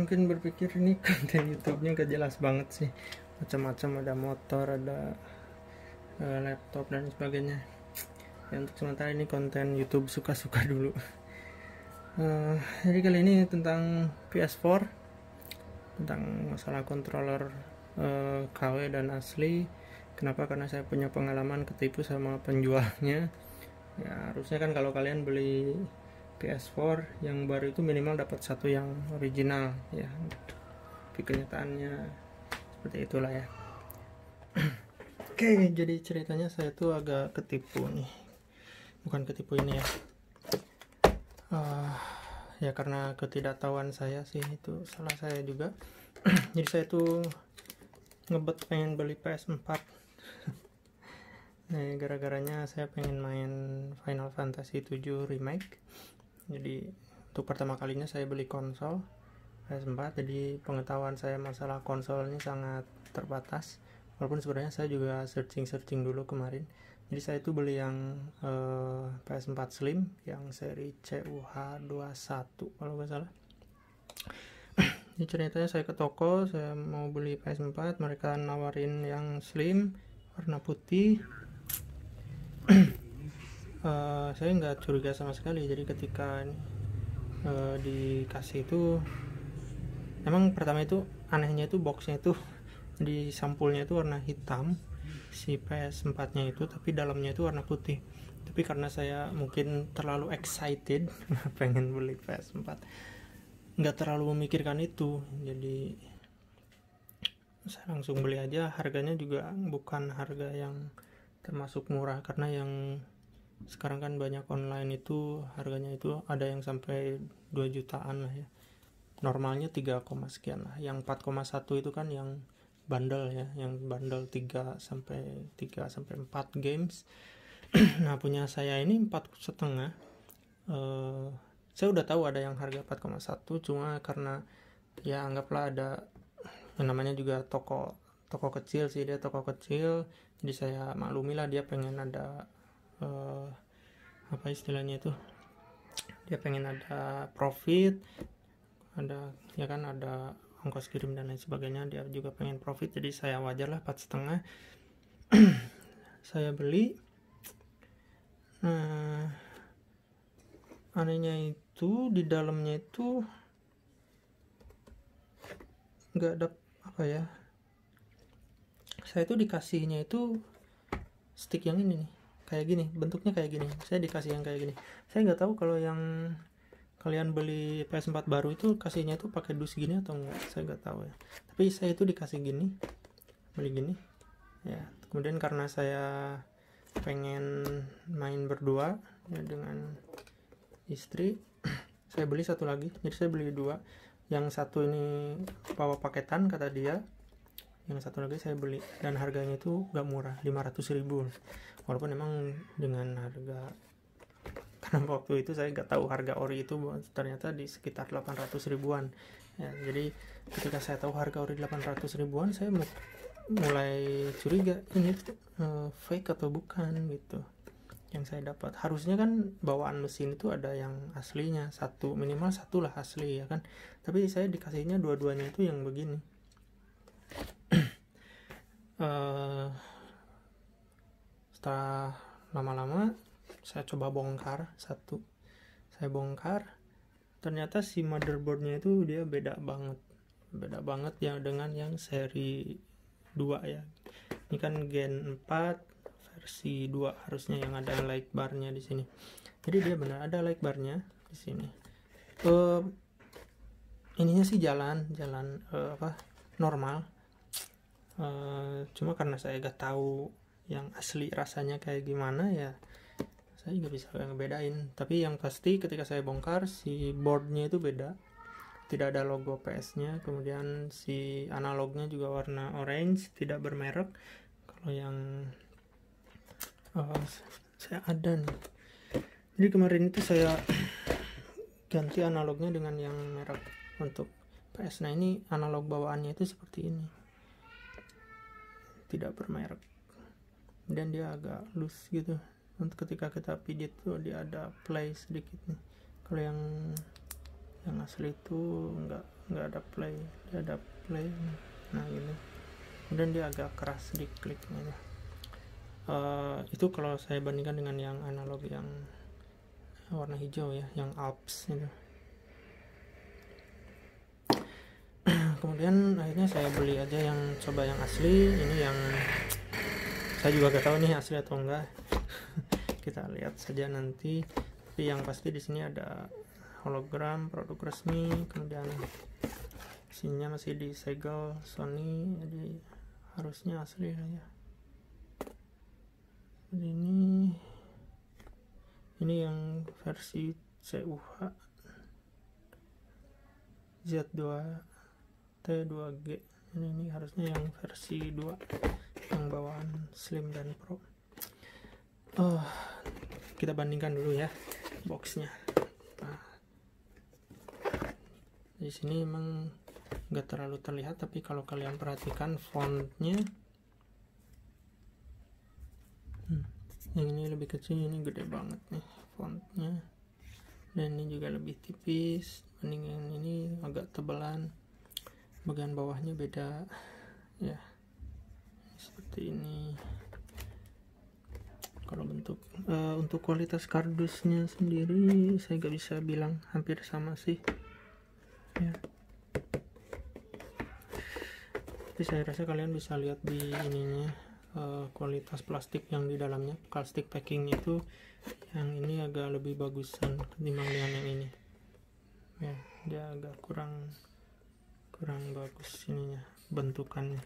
mungkin berpikir ini konten YouTube-nya gak jelas banget sih, macam-macam, ada motor, ada laptop dan sebagainya. Ya, untuk sementara ini konten YouTube suka-suka dulu. Jadi kali ini tentang PS4, tentang masalah controller KW dan asli. Kenapa? Karena saya punya pengalaman ketipu sama penjualnya. Ya harusnya kan kalau kalian beli PS4 yang baru itu minimal dapat satu yang original ya. Tapi kenyataannya seperti itulah ya. Oke, jadi ceritanya saya tuh agak ketipu nih. Bukan ketipu ini ya. Ya karena ketidaktahuan saya sih, itu salah saya juga. Jadi saya tuh ngebet pengen beli PS4. Nah, gara-garanya saya pengen main Final Fantasy 7 Remake. Jadi untuk pertama kalinya saya beli konsol PS4. Jadi pengetahuan saya masalah konsol ini sangat terbatas. Walaupun sebenarnya saya juga searching dulu kemarin. Jadi saya itu beli yang PS4 Slim yang seri CUH21 kalau nggak salah. Ini ceritanya saya ke toko, saya mau beli PS4, mereka nawarin yang Slim warna putih. Saya nggak curiga sama sekali. Jadi ketika dikasih itu, emang pertama itu anehnya itu boxnya itu di sampulnya itu warna hitam si PS4 nya itu, tapi dalamnya itu warna putih. Tapi karena saya mungkin terlalu excited pengen beli PS4, nggak terlalu memikirkan itu, jadi saya langsung beli aja. Harganya juga bukan harga yang termasuk murah, karena yang sekarang kan banyak online itu harganya itu ada yang sampai 2 jutaan lah ya. Normalnya 3, sekian lah. Yang 4,1 itu kan yang bundle ya, yang bundle 3 sampai 4 games. Nah, punya saya ini 4,5. Saya udah tahu ada yang harga 4,1, cuma karena ya anggaplah ada yang namanya juga toko kecil sih, dia toko kecil, jadi saya maklumilah dia pengen ada apa istilahnya itu, dia pengen ada profit, ada ya kan, ada ongkos kirim dan lain sebagainya, dia juga pengen profit, jadi saya wajar lah 4,5. Saya beli. Nah, anehnya itu di dalamnya itu nggak ada apa ya, saya itu dikasihnya itu stick yang ini nih, kayak gini, bentuknya kayak gini. Saya dikasih yang kayak gini. Saya nggak tahu kalau yang kalian beli PS4 baru itu kasihnya itu pakai dus gini atau enggak, saya nggak tahu ya. Tapi saya itu dikasih gini, beli gini ya. Kemudian karena saya pengen main berdua ya dengan istri, saya beli satu lagi. Jadi saya beli 2. Yang satu ini bawa paketan kata dia, yang satu lagi saya beli, dan harganya itu gak murah, 500.000. Walaupun emang dengan harga, karena waktu itu saya gak tahu harga ori itu ternyata di sekitar 800 ribuan ya. Jadi ketika saya tahu harga ori 800 ribuan, saya mulai curiga, ini fake atau bukan gitu yang saya dapat. Harusnya kan bawaan mesin itu ada yang aslinya, minimal satu lah asli ya kan, tapi saya dikasihnya dua-duanya itu yang begini. Setelah lama-lama saya coba bongkar satu, saya bongkar, ternyata si motherboardnya itu dia beda banget ya dengan yang seri 2 ya. Ini kan Gen 4 versi 2, harusnya yang ada light barnya di sini. Jadi dia benar ada light barnya di sini. Ininya sih jalan normal. Cuma karena saya gak tahu yang asli rasanya kayak gimana ya, saya gak bisa ngebedain. Tapi yang pasti ketika saya bongkar, si boardnya itu beda, tidak ada logo PS-nya. Kemudian si analognya juga warna orange, tidak bermerek. Kalau yang saya ada nih, jadi kemarin itu saya ganti analognya dengan yang merek untuk PS. Nah, ini analog bawaannya itu seperti ini, tidak bermerek, dan dia agak loose gitu. Untuk ketika kita pijit tuh dia ada play sedikit nih. Kalau yang Yang asli itu nggak ada play, dia ada play. Nah ini, kemudian dia agak keras di kliknya. Itu kalau saya bandingkan dengan yang analog yang warna hijau ya, yang Alps itu. Kemudian akhirnya saya beli aja yang coba yang asli. Ini yang saya juga gak tahu nih asli atau enggak. Kita lihat saja nanti. Tapi yang pasti di sini ada hologram produk resmi, kemudian mesinnya masih disegel Sony, jadi harusnya asli ya. Ini yang versi CUH Z2 T2G. Ini harusnya yang versi 2 yang bawaan slim dan pro. Kita bandingkan dulu ya boxnya. Nah, di sini emang nggak terlalu terlihat, tapi kalau kalian perhatikan fontnya, yang ini lebih kecil, ini gede banget nih fontnya, dan ini juga lebih tipis dibandingin ini, agak tebalan. Bagian bawahnya beda ya, seperti ini. Kalau bentuk untuk kualitas kardusnya sendiri saya gak bisa bilang, hampir sama sih ya. Tapi saya rasa kalian bisa lihat di ininya, kualitas plastik yang di dalamnya, plastik packing itu yang ini agak lebih bagusan ketimbang dengan yang ini ya. Dia agak kurang bagus ininya, bentukannya.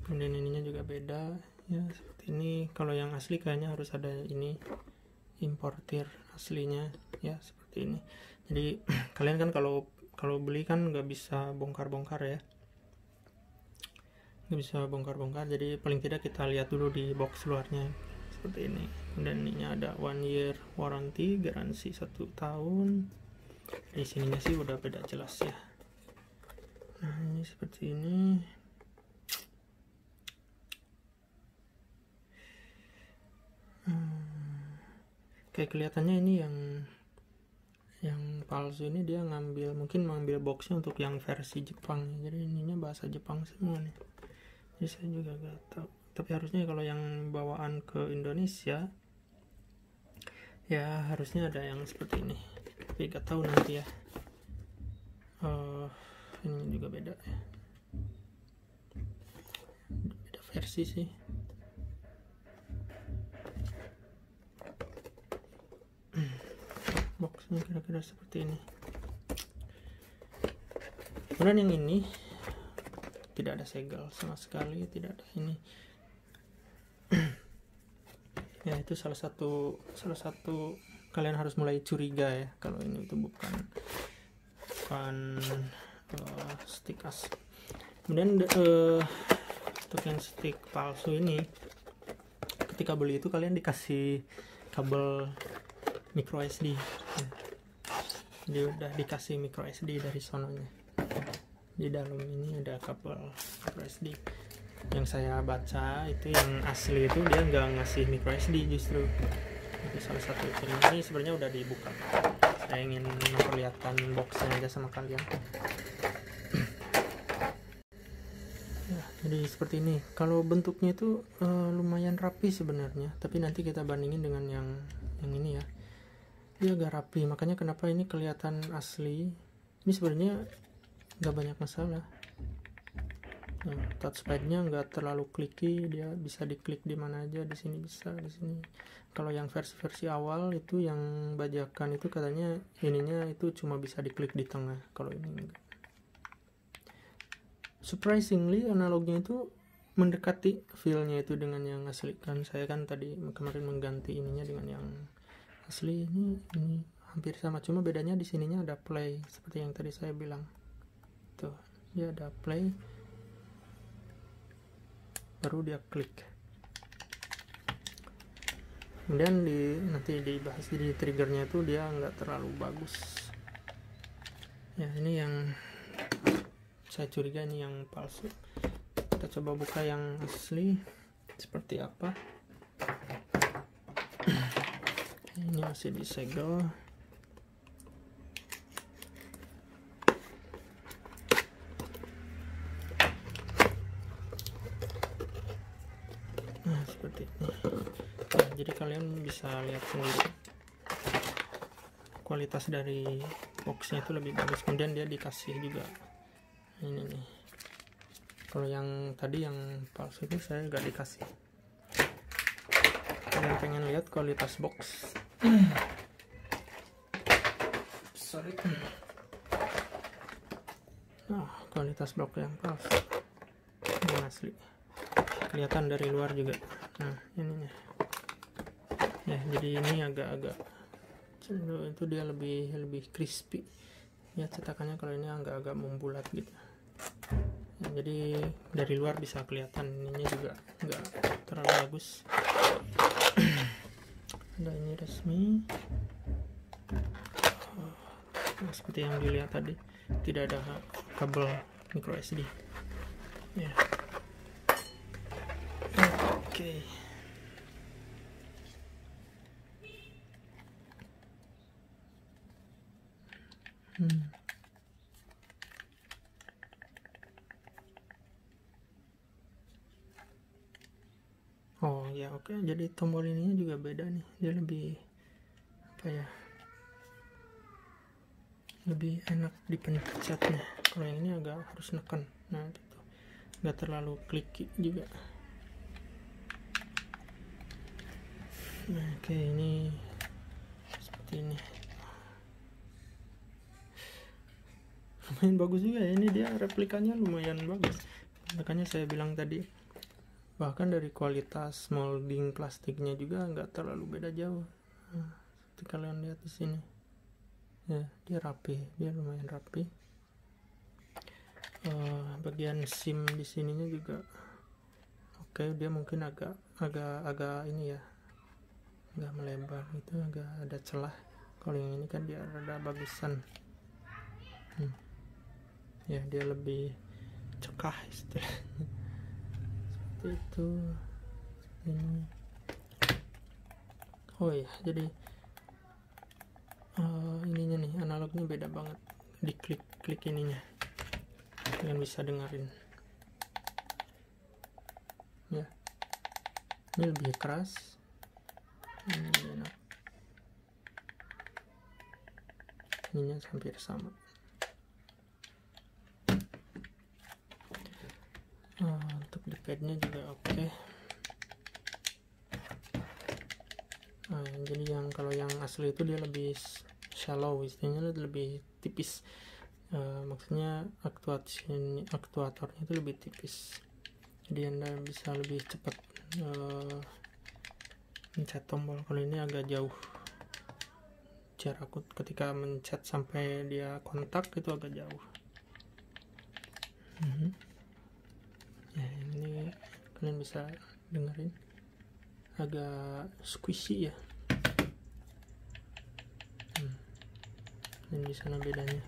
Kemudian ininya juga beda ya, seperti ini. Kalau yang asli kayaknya harus ada ini, importir aslinya ya, seperti ini. Jadi kalian kan kalau beli kan nggak bisa bongkar-bongkar ya, nggak bisa bongkar-bongkar. Jadi paling tidak kita lihat dulu di box luarnya seperti ini. Kemudian ini ada 1 year warranty, garansi 1 tahun. Di sininya sih udah beda jelas ya. Nah ini seperti ini. Kayak kelihatannya ini yang palsu ini dia mungkin mengambil boxnya untuk yang versi Jepang, jadi ininya bahasa Jepang semua nih. Jadi saya juga gak tahu, tapi harusnya kalau yang bawaan ke Indonesia ya harusnya ada yang seperti ini, tapi gak tahu nanti ya. Ini juga beda ya, beda versi sih. Boxnya kira-kira seperti ini. Kemudian yang ini tidak ada segel sama sekali, tidak ada ini. Ya itu salah satu kalian harus mulai curiga ya kalau ini itu bukan stick as. Kemudian untuk yang stick palsu ini, ketika beli itu kalian dikasih kabel micro SD ya. Dia udah dikasih micro SD dari sononya. Di dalam ini ada kabel micro SD. Yang saya baca itu yang asli itu dia nggak ngasih micro SD justru. Itu salah satu ini sebenarnya udah dibuka. Saya ingin memperlihatkan boxnya aja sama kalian. Ya, jadi seperti ini. Kalau bentuknya itu lumayan rapi sebenarnya, tapi nanti kita bandingin dengan yang ini ya. Dia agak rapi, makanya kenapa ini kelihatan asli. Ini sebenarnya nggak banyak masalah. Nah, touchpadnya nggak terlalu clicky, dia bisa diklik di mana aja, di sini bisa, di sini. Kalau yang versi awal itu yang bajakan itu katanya ininya itu cuma bisa diklik di tengah, kalau ini enggak. Surprisingly analognya itu mendekati feel-nya itu dengan yang asli. Kan saya kan tadi kemarin mengganti ininya dengan yang asli, ini hampir sama, cuma bedanya di sininya ada play seperti yang tadi saya bilang. Tuh, dia ada play, baru dia klik. Kemudian nanti dibahas di triggernya itu dia nggak terlalu bagus. Ya ini yang saya curiga, ini yang palsu. Kita coba buka yang asli seperti apa. Ini masih disegel. Nah, seperti ini. Nah, jadi kalian bisa lihat sendiri kualitas dari boxnya itu lebih bagus. Kemudian dia dikasih juga ini nih. Kalau yang tadi yang palsu itu saya nggak dikasih. Kalian pengen lihat kualitas box? Sorry. Nah, kualitas box yang palsu, yang asli kelihatan dari luar juga. Nah, ininya ya, jadi ini agak-agak itu dia lebih crispy ya cetakannya. Kalau ini agak-agak membulat gitu ya, jadi dari luar bisa kelihatan. Ininya juga nggak terlalu bagus. Ada ini resmi. Nah, seperti yang dilihat tadi, tidak ada kabel micro SD ya. Oke. Oh ya, oke. Jadi tombol ininya juga beda nih, dia lebih apa ya, lebih enak dipencetnya. Kalau yang ini agak harus neken. Nah itu nggak terlalu kliki juga. Nah, oke, ini seperti ini. Lumayan bagus juga ya, ini dia replikanya lumayan bagus. Makanya saya bilang tadi, bahkan dari kualitas molding plastiknya juga nggak terlalu beda jauh. Nah, seperti kalian lihat di sini ya, dia rapi, dia lumayan rapi. Bagian SIM di sininya juga oke, dia mungkin agak ini ya, agak melebar gitu, agak ada celah. Kalau yang ini kan dia rada bagusan. Ya, dia lebih cekah istilahnya. Seperti itu. Ini. Oh ya, jadi ininya nih, analognya beda banget. Di klik ininya, kalian bisa dengerin ya, ini lebih keras, ini enak. Ininya hampir sama. Untuk di padnya juga oke. Jadi kalau yang asli itu dia lebih shallow, istilahnya lebih tipis. Maksudnya aktuatornya itu lebih tipis, jadi Anda bisa lebih cepat mencet tombol. Kalau ini agak jauh jarak ketika mencet sampai dia kontak itu agak jauh. Ya, ini kalian bisa dengerin agak squishy ya. Dan di sana bedanya.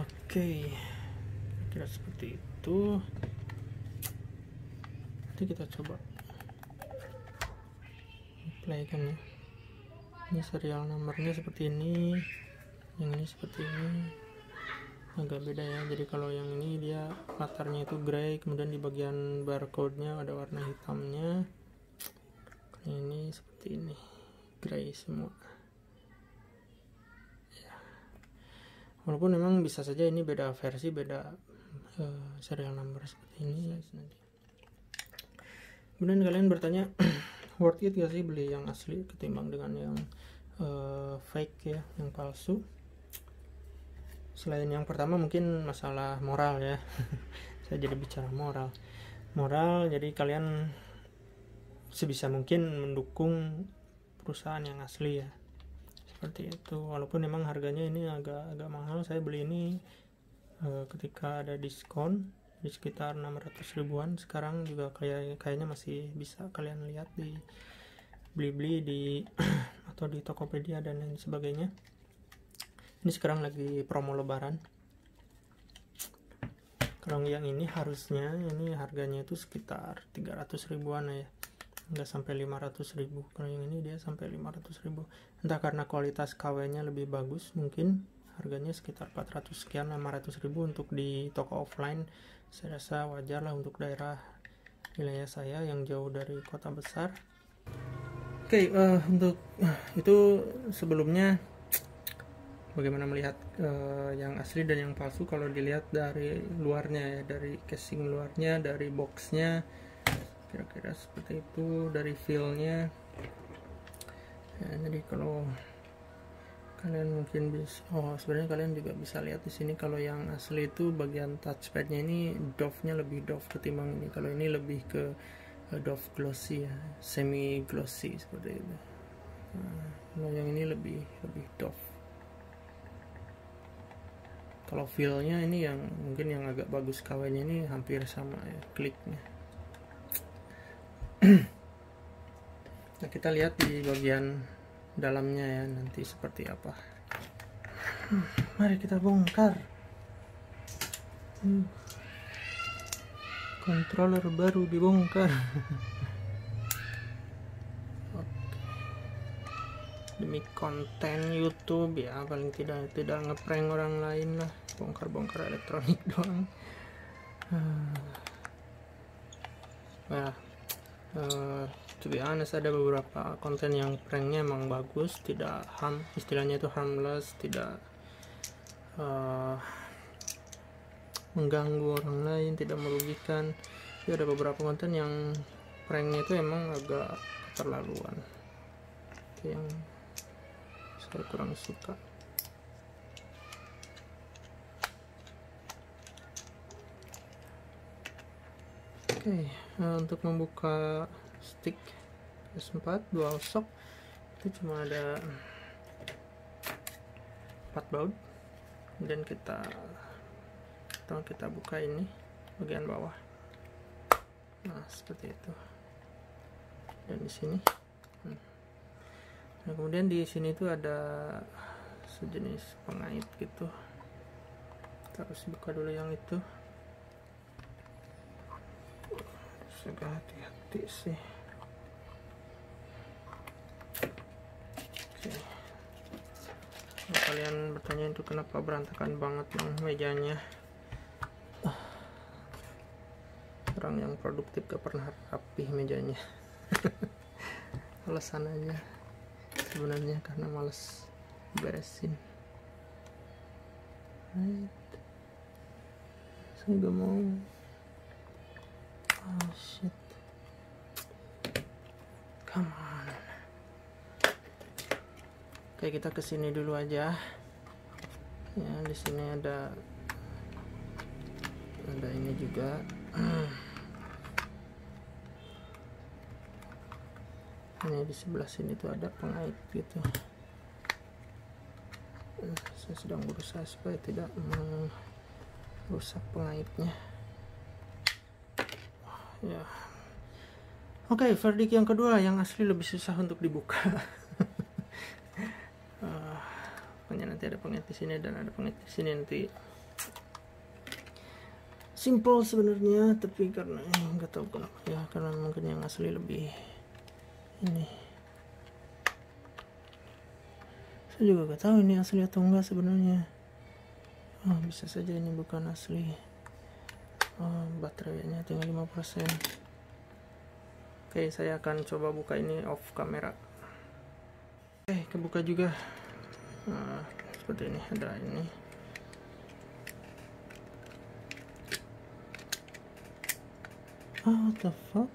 Oke, kira seperti itu. Nanti kita coba play kan ya. Ini serial nomornya seperti ini, yang ini seperti ini, agak beda ya. Jadi kalau yang ini dia latarnya itu grey, kemudian di bagian barcode-nya ada warna hitamnya. Ini seperti ini, grey semua ya. Walaupun memang bisa saja ini beda versi, beda serial number seperti ini. Kemudian kalian bertanya, worth it gak sih beli yang asli ketimbang dengan yang fake ya, yang palsu? Selain yang pertama mungkin masalah moral ya. Saya jadi bicara moral, jadi kalian sebisa mungkin mendukung perusahaan yang asli ya, seperti itu. Walaupun memang harganya ini agak mahal. Saya beli ini ketika ada diskon di sekitar 600 ribuan. Sekarang juga kayaknya masih bisa kalian lihat di Blibli di atau di Tokopedia dan lain sebagainya. Ini sekarang lagi promo lebaran. Kalau yang ini harusnya ini harganya itu sekitar 300 ribuan ya, nggak sampai 500 ribu. Kalau yang ini dia sampai 500 ribu, entah karena kualitas KW nya lebih bagus, mungkin harganya sekitar 400 sekian, 500 ribu untuk di toko offline. Saya rasa wajar lah untuk daerah wilayah saya yang jauh dari kota besar. Oke, untuk itu sebelumnya bagaimana melihat yang asli dan yang palsu. Kalau dilihat dari luarnya ya, dari casing luarnya, dari boxnya, kira-kira seperti itu, dari feelnya ya. Jadi kalau kalian mungkin bisa, sebenarnya kalian juga bisa lihat di sini kalau yang asli itu bagian touchpadnya ini doff-nya lebih doff ketimbang ini. Kalau ini lebih ke doff glossy ya, semi glossy seperti itu. Kalau yang ini lebih doff. Kalau feel-nya ini yang mungkin yang agak bagus KW-nya ini hampir sama ya kliknya. Nah, kita lihat di bagian dalamnya ya nanti seperti apa. Mari kita bongkar. Controller baru dibongkar. Demi konten YouTube ya, paling tidak ngeprank orang lain lah, bongkar-bongkar elektronik doang. To be honest, ada beberapa konten yang pranknya emang bagus, tidak istilahnya itu harmless, tidak mengganggu orang lain, tidak merugikan. Tapi ada beberapa konten yang pranknya itu emang agak keterlaluan, yang saya kurang suka. Oke, untuk membuka stick PS4 DualShock itu cuma ada 4 baut. Kemudian kita buka ini bagian bawah. Nah, seperti itu. Dan di sini. Nah, kemudian di sini tuh ada sejenis pengait gitu. Kita harus buka dulu yang itu. Agak hati-hati sih. Oke. Kalau kalian bertanya itu kenapa berantakan banget mejanya, orang yang produktif gak pernah rapi mejanya. Alasan aja sebenarnya, karena males beresin. Saya gak mau. Oh shit, come on. Oke, kita kesini dulu aja. Ya, di sini ada ini juga. Ini di sebelah sini tuh ada pengait gitu. Saya sedang berusaha supaya tidak merusak pengaitnya. Ya. Oke, verdict yang kedua, yang asli lebih susah untuk dibuka. Pokoknya nanti ada pengait di sini dan ada pengait di sini nanti. Simple sebenarnya, tapi karena nggak tahu kenapa ya, karena mungkin yang asli lebih ini. Saya juga nggak tahu ini asli atau enggak sebenarnya. Bisa saja ini bukan asli. Baterainya tinggal 5%. Oke, saya akan coba buka ini off kamera. Oke, kebuka juga. Seperti ini, ada ini. What the fuck?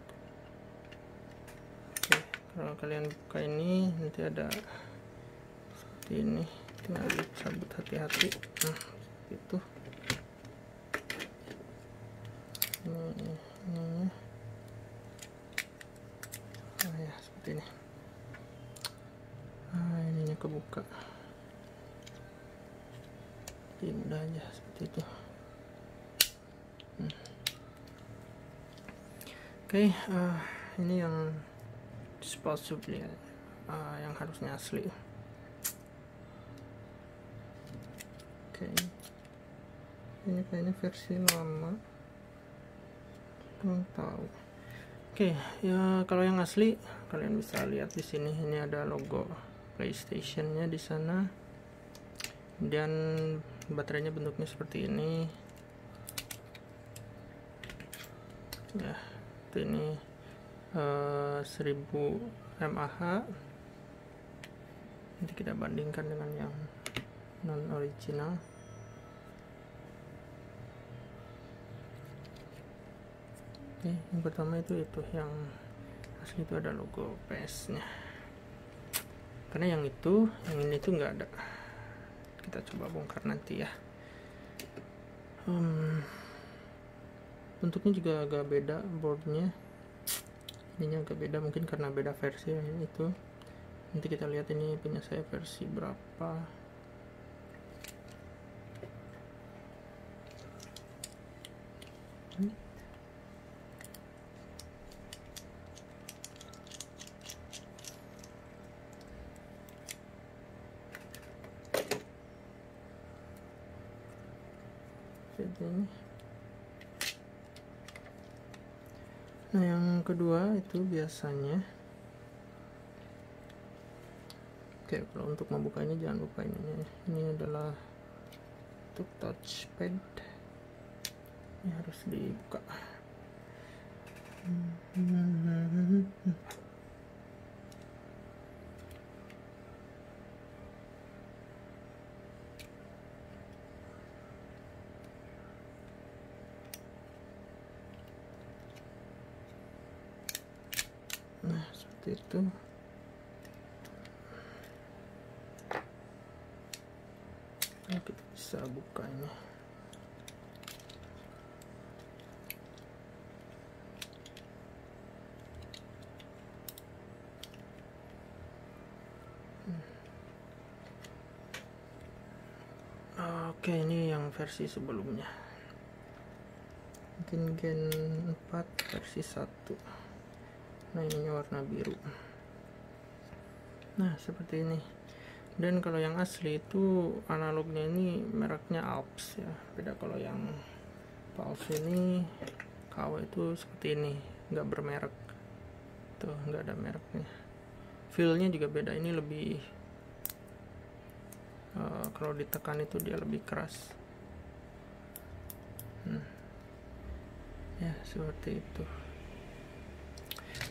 Oke, kalau kalian buka ini nanti ada seperti ini, tinggal dicabut hati-hati. Itu ini ya seperti ini. Ininya kebuka. Jadi mudah aja seperti itu. Oke, ini yang supposedly yang harusnya asli. Oke. ini kayaknya versi lama, belum tahu. Oke, ya kalau yang asli kalian bisa lihat di sini, ini ada logo PlayStation-nya di sana. Dan baterainya bentuknya seperti ini. Ya, ini 1000 mAh. Nanti kita bandingkan dengan yang non original. Oke, yang pertama itu yang asli itu ada logo PS nya, karena yang ini tuh nggak ada. Kita coba bongkar nanti ya. Bentuknya juga agak beda, boardnya ininya agak beda, mungkin karena beda versi ya, itu nanti kita lihat ini punya saya versi berapa. Nah, yang kedua itu biasanya, oke, kalau untuk membukanya jangan lupa ini adalah untuk touchpad, ini harus dibuka. Nah, seperti itu. Nah, kita bisa bukanya. Oke, ini yang versi sebelumnya, mungkin Gen 4 versi 1. Nah, ini warna biru. Nah, seperti ini. Dan kalau yang asli itu analognya ini mereknya Alps ya, beda. Kalau yang palsu ini KW itu seperti ini, nggak bermerek tuh, nggak ada mereknya. Feelnya juga beda, ini lebih kalau ditekan itu dia lebih keras. Ya, seperti itu.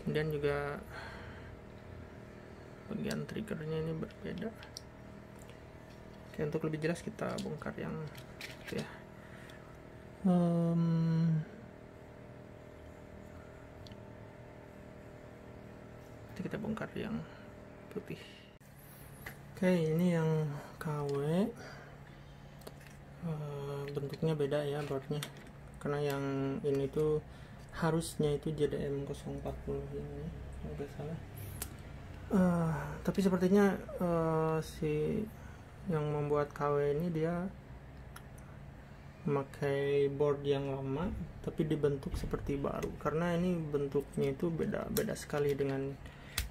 Kemudian juga bagian triggernya ini berbeda. Oke, untuk lebih jelas kita bongkar yang itu ya. Nanti kita bongkar yang putih. Oke, ini yang KW. Bentuknya beda ya boardnya, karena yang ini tuh harusnya itu JDM 040 ini, kalau nggak salah. Tapi sepertinya si yang membuat KW ini dia memakai board yang lama tapi dibentuk seperti baru, karena ini bentuknya itu beda sekali dengan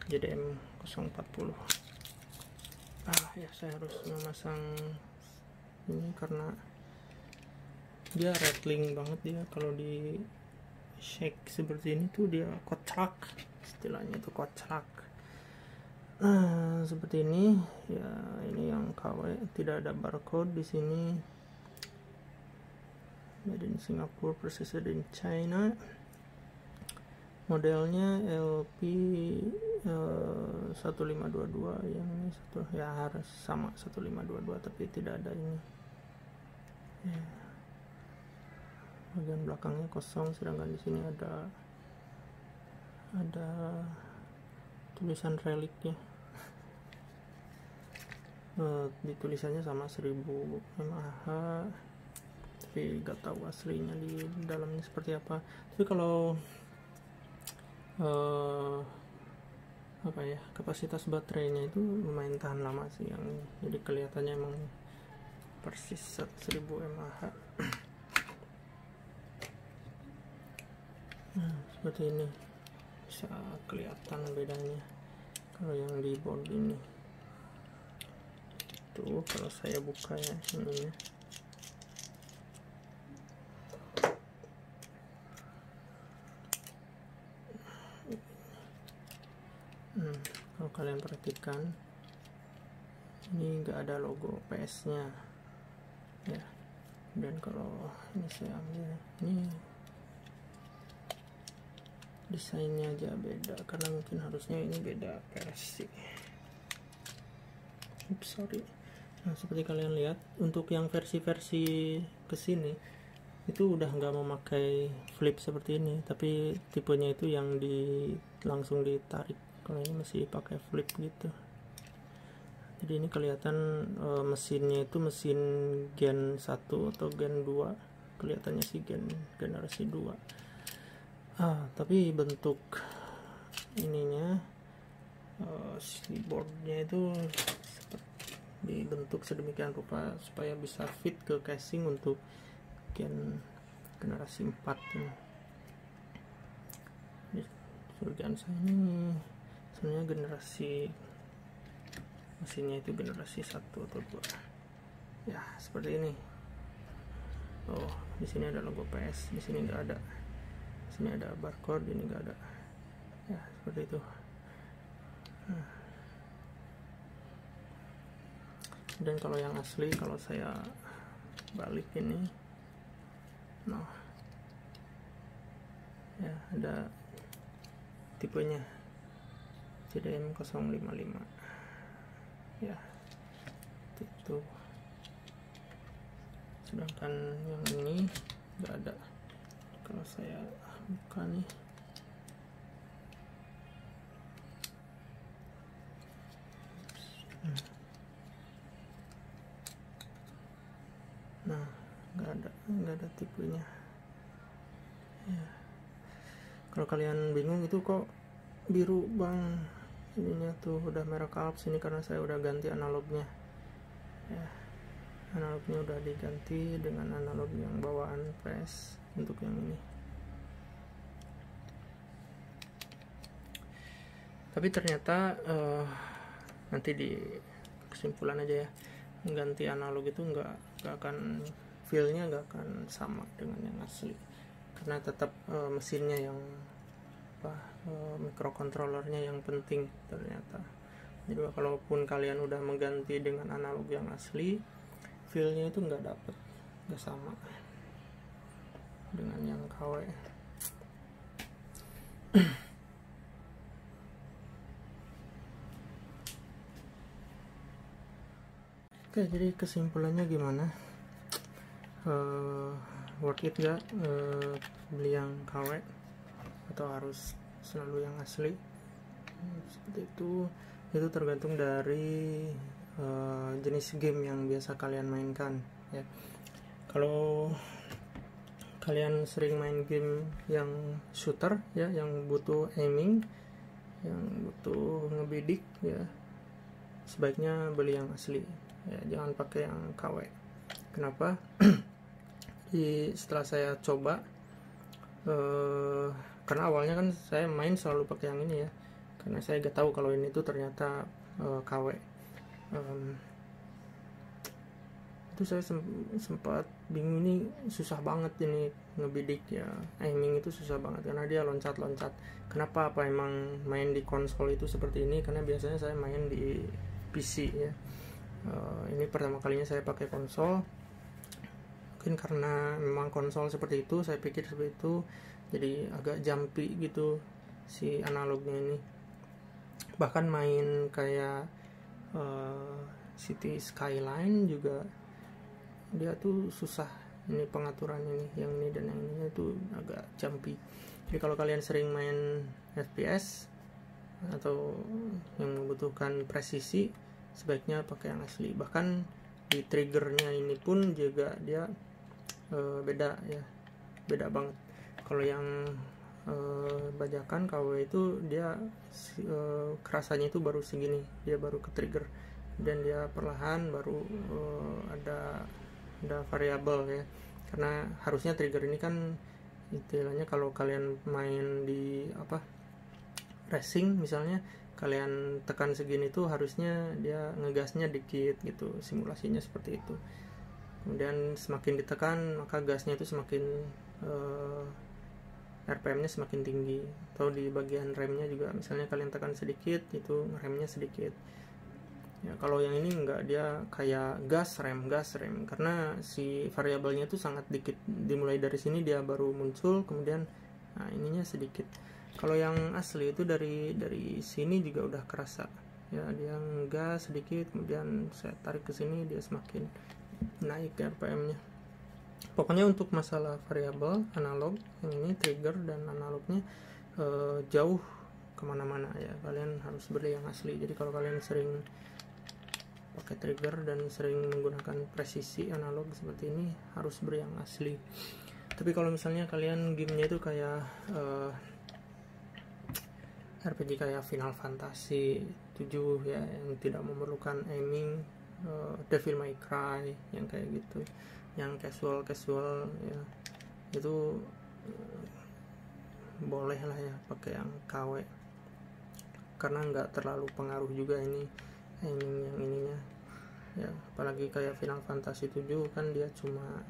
JDM 040. Ya, saya harus memasang ini karena dia rattling banget dia kalau di shake seperti ini tuh, dia kocak, istilahnya itu kocak. Nah, seperti ini ya. Ini yang KW, tidak ada barcode di sini. Made in Singapore, processed in China. Modelnya LP 1522, yang ini ya harus sama 1522, tapi tidak ada ini ya. Bagian belakangnya kosong, sedangkan di sini ada tulisan reliknya. Di tulisannya sama 1000 mAh, tapi gak tahu aslinya di dalamnya seperti apa. Tapi kalau kapasitas baterainya itu lumayan tahan lama sih yang ini, jadi kelihatannya emang persis 1000 mAh. Seperti ini, bisa kelihatan bedanya kalau yang di board ini. Tuh, kalau saya buka ya ininya, kalian perhatikan ini nggak ada logo PS nya ya. Dan kalau ini saya ambil, ini desainnya aja beda karena mungkin harusnya ini beda versi. Sorry. Nah, seperti kalian lihat untuk yang versi-versi kesini itu udah nggak memakai flip seperti ini, tapi tipenya itu yang langsung ditarik. Kalau ini masih pakai flip gitu. Jadi ini kelihatan mesinnya itu mesin gen 1 atau gen 2, kelihatannya sih generasi 2. Tapi bentuk ininya si boardnya itu dibentuk sedemikian rupa supaya bisa fit ke casing untuk generasi 4 ini. Surgaan saya ini sebenarnya generasi mesinnya itu generasi 1 atau 2 ya, seperti ini. Di sini ada logo PS, di sini nggak ada. Di sini ada barcode, ini nggak ada ya, seperti itu. Dan kalau yang asli, kalau saya balik ini, nah ya ada tipenya CDM 055 ya, itu. Sedangkan yang ini nggak ada. Kalau saya buka nih, nah nggak ada tipenya ya. Kalau kalian bingung itu kok biru bang, ininya tuh udah merek Alps ini karena saya udah ganti analognya ya. Analognya udah diganti dengan analog yang bawaan PS untuk yang ini. Tapi ternyata nanti di kesimpulan aja ya, mengganti analog itu nggak akan, feel-nya nggak akan sama dengan yang asli karena tetap mesinnya yang microcontrollernya yang penting ternyata. Jadi kalaupun kalian udah mengganti dengan analog yang asli, feel-nya itu nggak dapet, nggak sama dengan yang KW. Oke, jadi kesimpulannya gimana? Worth it gak beli yang KW atau harus selalu yang asli? Seperti itu tergantung dari jenis game yang biasa kalian mainkan ya. Kalau kalian sering main game yang shooter ya, yang butuh aiming, yang butuh ngebidik ya, sebaiknya beli yang asli ya, jangan pakai yang KW. Kenapa? Jadi setelah saya coba, karena awalnya kan saya main selalu pakai yang ini ya, karena saya gak tahu kalau ini tuh ternyata KW. Itu saya sempat bingung, ini susah banget ini ngebidik ya, aiming itu susah banget karena dia loncat-loncat. Kenapa? Apa emang main di konsol itu seperti ini? Karena biasanya saya main di PC ya. Ini pertama kalinya saya pakai konsol. Mungkin karena memang konsol seperti itu, saya pikir seperti itu, jadi agak jumpy gitu si analognya ini. Bahkan main kayak City Skyline juga dia tuh susah ini pengaturan ini, yang ini dan yang ini tuh agak jumpy. Jadi kalau kalian sering main FPS atau yang membutuhkan presisi, sebaiknya pakai yang asli. Bahkan di triggernya ini pun juga dia beda ya, beda banget. Kalau yang bajakan KW itu dia kerasanya itu baru segini, dia baru ke trigger dan dia perlahan baru ada variabel ya, karena harusnya trigger ini kan istilahnya kalau kalian main di racing misalnya, kalian tekan segini tuh harusnya dia ngegasnya dikit gitu, simulasinya seperti itu. Kemudian semakin ditekan maka gasnya itu semakin RPM-nya semakin tinggi, atau di bagian remnya juga misalnya kalian tekan sedikit itu remnya sedikit ya. Kalau yang ini enggak, dia kayak gas rem karena si variabelnya itu sangat dikit, dimulai dari sini dia baru muncul, kemudian nah ininya sedikit. Kalau yang asli itu dari sini juga udah kerasa ya, dia gas sedikit, kemudian saya tarik ke sini dia semakin naik RPM-nya. Pokoknya untuk masalah variabel analog yang ini trigger dan analognya jauh kemana-mana ya, kalian harus beli yang asli. Jadi kalau kalian sering pakai trigger dan sering menggunakan presisi analog seperti ini, harus beli yang asli. Tapi kalau misalnya kalian gamenya itu kayak RPG kayak Final Fantasy 7 ya, yang tidak memerlukan aiming, Devil May Cry yang kayak gitu, yang casual ya, itu boleh lah ya pakai yang KW, karena nggak terlalu pengaruh juga ini aiming yang ininya ya. Apalagi kayak Final Fantasy 7 kan dia cuma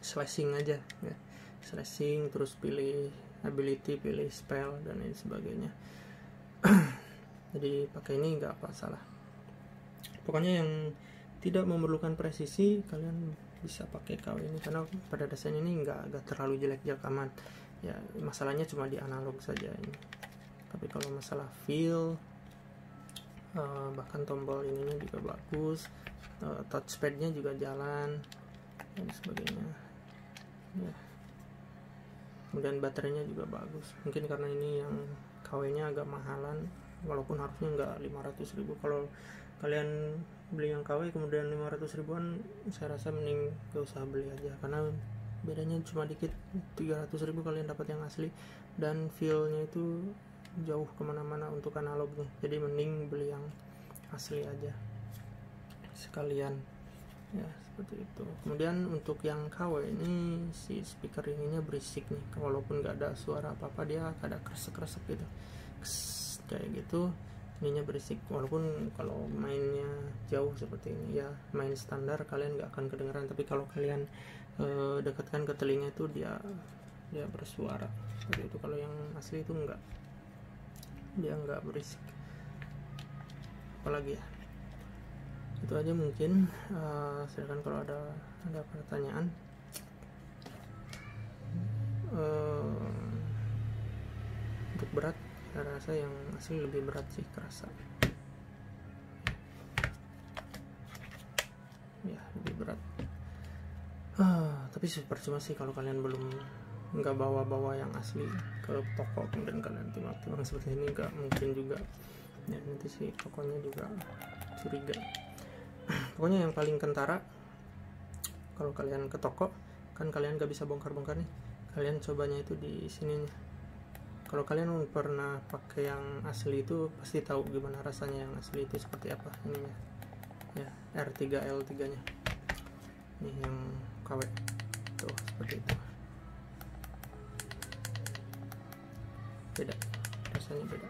slashing aja ya, slashing terus pilih ability, pilih spell dan lain sebagainya. Jadi pakai ini nggak apa salah. Pokoknya yang tidak memerlukan presisi kalian bisa pakai KW ini, karena pada dasarnya ini nggak terlalu jelek-jelek amat ya. Masalahnya cuma di analog saja ini. Tapi kalau masalah feel, bahkan tombol ininya juga bagus, touchpadnya juga jalan dan sebagainya ya. Kemudian baterainya juga bagus. Mungkin karena ini yang KW-nya agak mahalan, walaupun harusnya nggak 500.000. Kalau kalian beli yang KW kemudian 500 ribuan, saya rasa mending gak usah beli aja, karena bedanya cuma dikit. 300.000 kalian dapat yang asli, dan feel-nya itu jauh kemana-mana untuk analognya. Jadi mending beli yang asli aja sekalian ya, seperti itu. Kemudian untuk yang KW ini, si speaker ininya berisik nih, walaupun nggak ada suara apa-apa, dia ada kresek-kresek gitu, kayak gitu. Ininya berisik, walaupun kalau mainnya jauh seperti ini ya, main standar kalian nggak akan kedengeran, tapi kalau kalian dekatkan ke telinga itu dia bersuara seperti itu. Kalau yang asli itu enggak, dia nggak berisik. Apalagi ya, itu aja mungkin. Silakan kalau ada pertanyaan. Untuk berat, saya rasa yang asli lebih berat sih, kerasa ya, lebih berat. Tapi percuma sih kalau kalian nggak bawa yang asli ke toko kemudian kalian timbang seperti ini, nggak mungkin juga ya, nanti sih tokonya juga curiga. Pokoknya yang paling kentara, kalau kalian ke toko kan kalian nggak bisa bongkar-bongkar nih, kalian cobanya itu di sini nih. Kalau kalian pernah pakai yang asli itu pasti tahu gimana rasanya yang asli itu seperti apa ininya ya, R3L3 nya ini yang KW tuh seperti itu. Beda, rasanya beda.